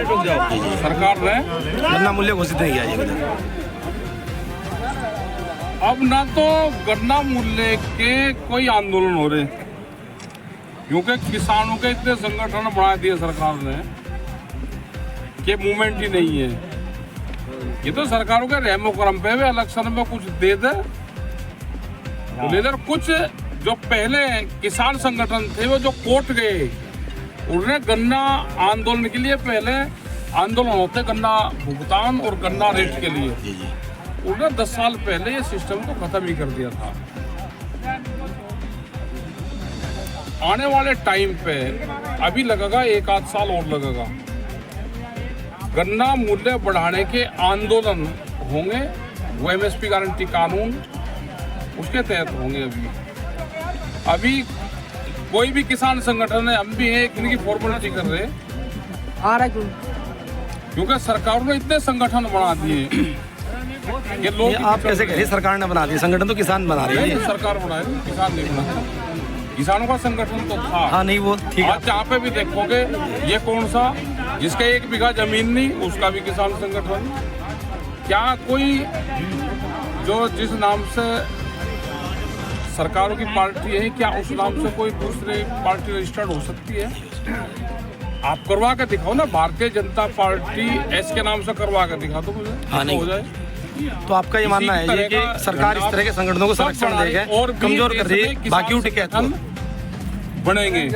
सरकार ने गन्ना मूल्य घोषित नहीं किया जी। अब ना तो गन्ना मूल्य के कोई आंदोलन हो रहे, क्योंकि किसानों के इतने संगठन बना दिए सरकार ने कि मूवमेंट ही नहीं है। ये तो सरकारों के रहमो करम पे वे इलेक्शन में कुछ दे दे तो लेकर कुछ जो पहले किसान संगठन थे वो जो कोर्ट गए, उन्होंने गन्ना आंदोलन के लिए पहले आंदोलन होते गन्ना भुगतान और गन्ना रेट के लिए, उन्होंने 10 साल पहले ये सिस्टम को खत्म ही कर दिया था। आने वाले टाइम पे अभी लगेगा 1 आध साल और लगेगा, गन्ना मूल्य बढ़ाने के आंदोलन होंगे, वो एमएसपी गारंटी कानून उसके तहत होंगे। अभी कोई भी किसान संगठन है, हम भी हैं, इनकी फॉर्मेलिटी कर रहे क्योंकि सरकार ने इतने संगठन बना दिए कि लोग। आप कैसे कह रहे सरकार ने बना दिया? संगठन तो किसान बना रही है। सरकार बना रही, किसान नहीं बना। किसानों का संगठन तो था। हाँ नहीं वो ठीक है। आज जहाँ पे भी देखोगे ये कौन सा जिसका 1 बीघा जमीन नहीं, उसका भी किसान संगठन। क्या कोई जो जिस नाम से सरकारों की पार्टी है, क्या उस नाम से कोई दूसरी पार्टी रजिस्टर्ड हो सकती है? आप करवा के दिखाओ ना, भारतीय जनता पार्टी एस के नाम से करवा के दिखा दो मुझे। हाँ नहीं हो जाए। तो आपका ये मानना है ये कि सरकार इस तरह के संगठनों को संरक्षण देके और कमजोर कर रही है, बाकी टिकैत बनेंगे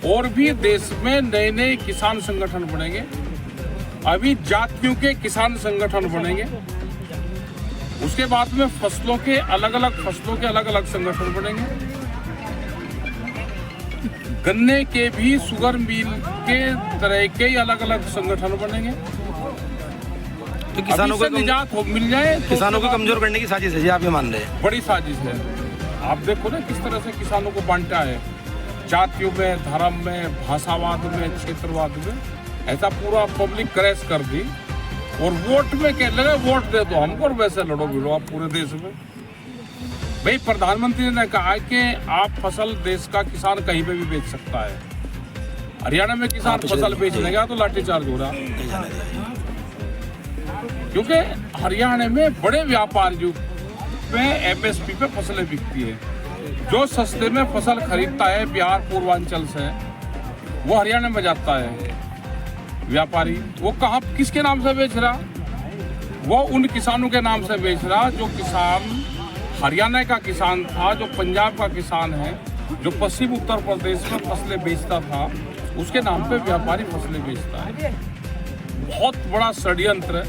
और भी देश में नए नए किसान संगठन बनेंगे। अभी जातियों के किसान संगठन बनेंगे, उसके बाद में फसलों के अलग अलग संगठन बनेंगे। गन्ने के भी शुगर मिल के तरह के अलग अलग संगठन बनेंगे। तो किसानों को निजात मिल जाए तो किसानों को कमजोर करने की साजिश है जी, आप ये मान रहे हैं? बड़ी साजिश है। आप देखो ना किस तरह से किसानों को बांटा है, जातियों में, धर्म में, भाषावाद में, क्षेत्रवाद में, ऐसा पूरा पब्लिक क्रैश कर दी। और वोट में कह लगे वोट दे दो हमको और वैसे लड़ो भिड़ो आप पूरे देश में। भाई प्रधानमंत्री ने कहा है कि आप फसल देश का किसान कहीं पे भी बेच सकता है। हरियाणा में किसान फसल बेचने गया तो लाठीचार्ज हो रहा, क्योंकि हरियाणा में बड़े व्यापारियों पे एमएसपी पे फसलें बिकती है। जो सस्ते में फसल खरीदता है बिहार पूर्वांचल से, वो हरियाणा में जाता है व्यापारी। वो कहाँ किसके नाम से बेच रहा? वो उन किसानों के नाम से बेच रहा जो किसान हरियाणा का किसान था, जो पंजाब का किसान है, जो पश्चिम उत्तर प्रदेश में फसलें बेचता था, उसके नाम पे व्यापारी फसलें बेचता है। बहुत बड़ा षड्यंत्र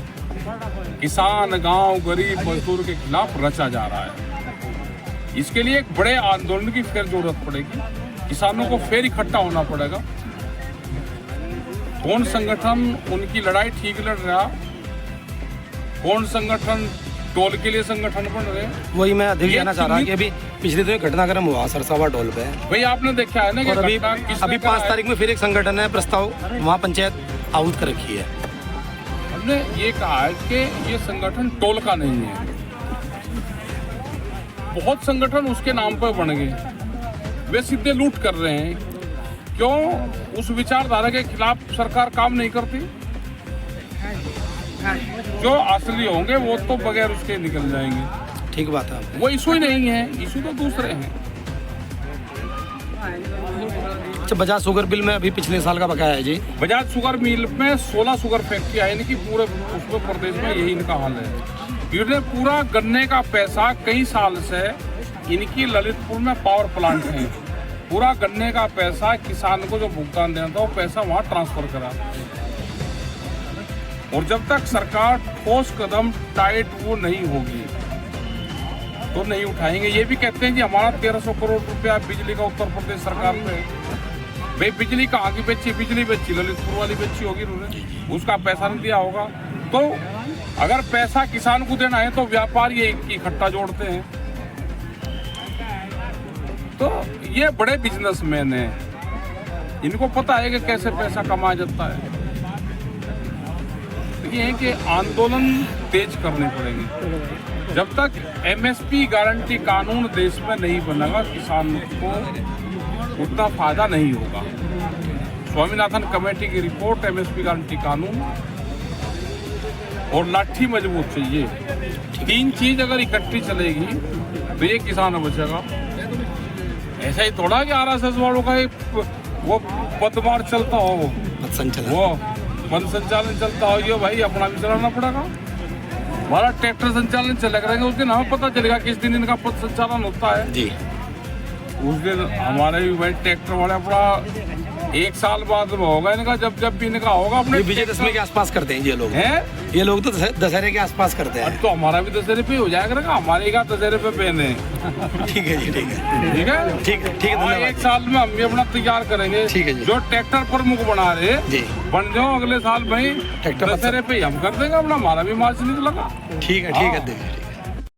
किसान, गांव, गरीब मजदूर के खिलाफ रचा जा रहा है। इसके लिए एक बड़े आंदोलन की फिर जरूरत पड़ेगी, किसानों को फिर इकट्ठा होना पड़ेगा। कौन संगठन उनकी लड़ाई ठीक लड़ रहा, कौन संगठन टोल के लिए संगठन बन रहे, वही मैं अधिक कहना चाह रहा कि अभी पिछले दिन घटनाक्रम हुआ सरसावा टोल पे। भाई आपने देखा है ना कि अभी 5 तारीख में फिर एक संगठन है प्रस्ताव वहाँ पंचायत आहूत कर रखी है। हमने ये कहा है कि ये संगठन टोल का नहीं है। बहुत संगठन उसके नाम पर बन गए, वे सीधे लूट कर रहे हैं। क्यों? उस विचारधारा के खिलाफ सरकार काम नहीं करती। जो असली होंगे वो तो बगैर उसके निकल जाएंगे। ठीक बात है। वो इशू ही नहीं है, इशू तो दूसरे हैं। अच्छा, बजाज शुगर बिल में अभी पिछले साल का बकाया है जी। बजाज शुगर मिल में 16 शुगर फैक्ट्री है, इनकी पूरे उसमें प्रदेश में यही इनका हाल है। इन्होंने पूरा गन्ने का पैसा कई साल से, इनकी ललितपुर में पावर प्लांट है, पूरा गन्ने का पैसा किसान को जो भुगतान देना था वो पैसा वहाँ ट्रांसफर करा। और जब तक सरकार ठोस कदम टाइट वो नहीं होगी तो नहीं उठाएंगे। ये भी कहते हैं कि हमारा 1300 करोड़ रुपया बिजली का उत्तर प्रदेश सरकार पे। भाई बिजली कहाँ की बेची? बिजली बेची ललितपुर वाली बेची होगी उन्होंने, उसका पैसा नहीं दिया होगा। तो अगर पैसा किसान को देना है तो व्यापारी इकट्ठा जोड़ते हैं। तो ये बड़े बिजनेसमैन हैं, इनको पता है कि कैसे पैसा कमाया जाता है। ये है कि आंदोलन तेज करने पड़ेंगे। जब तक एमएसपी गारंटी कानून देश में नहीं बनेगा किसान को उतना फायदा नहीं होगा। स्वामीनाथन कमेटी की रिपोर्ट, एमएसपी गारंटी कानून और लाठी मजबूत चाहिए। 3 चीज अगर इकट्ठी चलेगी तो ये किसान बचेगा। ऐसा ही थोड़ा कि आरएसएस वालों का एक वो पदभार चलता हो, वो वन संचालन चलता हो, ये भाई अपना भी चलाना पड़ेगा। हमारा ट्रैक्टर संचालन चले करेंगे उस दिन हमें पता चलेगा किस दिन इनका पद संचालन होता है जी। उस दिन हमारे भी भाई ट्रैक्टर वाले अपना 1 साल बाद होगा इनका, जब भी इनका होगा अपने विजयदशमी के आसपास करते हैं ये लोग हैं। ये लोग तो दशहरे के आसपास करते हैं। तो हमारा भी दशहरे पे हो जाएगा ना, हमारे का दशहरे पे पहने। ठीक है जी, ठीक है, ठीक है, ठीक है, ठीक है, और धन्यवाद। 1 साल में हम भी अपना तैयार करेंगे। ठीक है जी। जो ट्रैक्टर प्रमुख बना रहे जी, बन जाओ अगले साल भाई ट्रैक्टर दशहरे पे हम कर देंगे अपना, हमारा भी मार्च निकलेगा। ठीक है, ठीक है, देखिए।